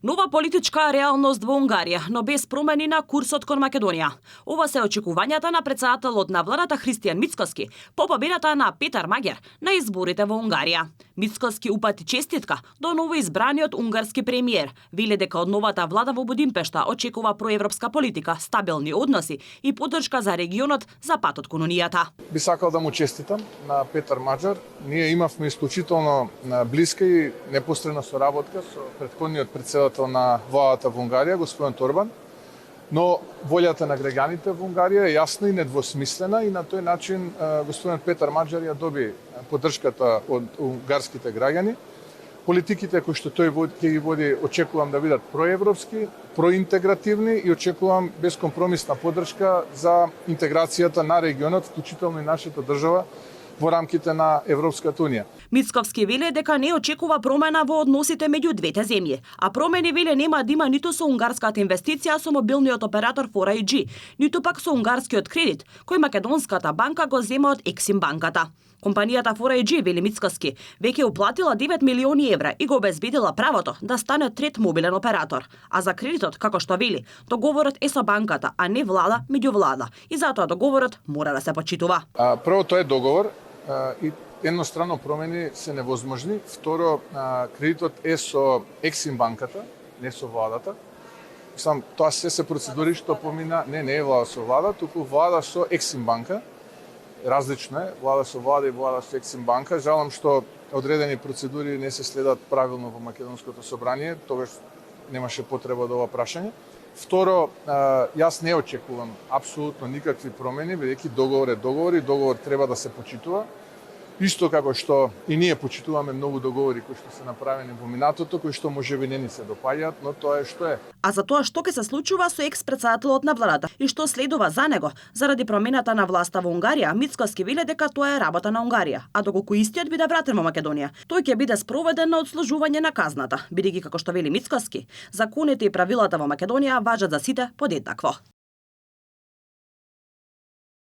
Нова политичка реалност во Унгарија, но без промени на курсот кон Македонија. Ова се очекувањата на претседателот на владата Христијан Мицкоски по победата на Петар Маѓар на изборите во Унгарија. Мицкоски упати честитка до новоизбраниот унгарски премиер. Вели дека од новата влада во Будимпешта очекува проевропска политика, стабилни односи и поддршка за регионот за патот кон Унијата. Би сакал да му честитам на Петар Маѓар. Ние имавме исклучително блиска и непосредна соработка со претходниот претседател на владата во Унгарија, господин Орбан, но волјата на граѓаните во Унгарија е јасна и недвосмислена и на тој начин господин Петар Маѓар ја доби поддршката од унгарските граѓани. Политиките кои што тој ќе ги води очекувам да бидат проевропски, проинтегративни и очекувам бескомпромисна поддршка за интеграцијата на регионот, вклучително и нашата држава во рамките на Европската Унија. Мицковски веле дека не очекува промена во односите меѓу двете земји, а промени веле нема да има ниту со унгарската инвестиција со мобилниот оператор 4G, ниту пак со унгарскиот кредит кој македонската банка го зема од Ексим банката. Компанијата 4G, вели Мицкоски, веќе уплатила 9 милиони евра и го обезбедила правото да стане трет мобилен оператор. А за кредитот, како што вели, договорот е со банката, а не влада меѓу влада. И затоа договорот мора да се почитува. Прво, тоа е договор и едностранно промени се невозможни. Второ, кредитот е со Ексим банката, не со владата. Сам тоа се процедури што помина, не е влада со влада, туку влада со Ексим банка. Различно е, влада со влада и влада со Ексим банка. Жалам што одредени процедури не се следат правилно во Македонското собрание, тогаш немаше потреба да ова прашање. Второ, јас не очекувам апсолутно никакви промени, бидејќи договор е договор и договор треба да се почитува. Исто како што и ние почитуваме многу договори кои што се направени во минатото, кои што можеби не ни се допаѓаат, но тоа е што е. А за тоа што ќе се случува со екс-претседателот на владата и што следува за него заради промената на власта во Унгарија, Мицкоски веле дека тоа е работа на Унгарија, а доколку истиот биде вратен во Македонија, тој ќе биде спроведен на одслужување на казната, бидејќи како што вели Мицкоски, законите и правилата во Македонија важат за сите подеднакво.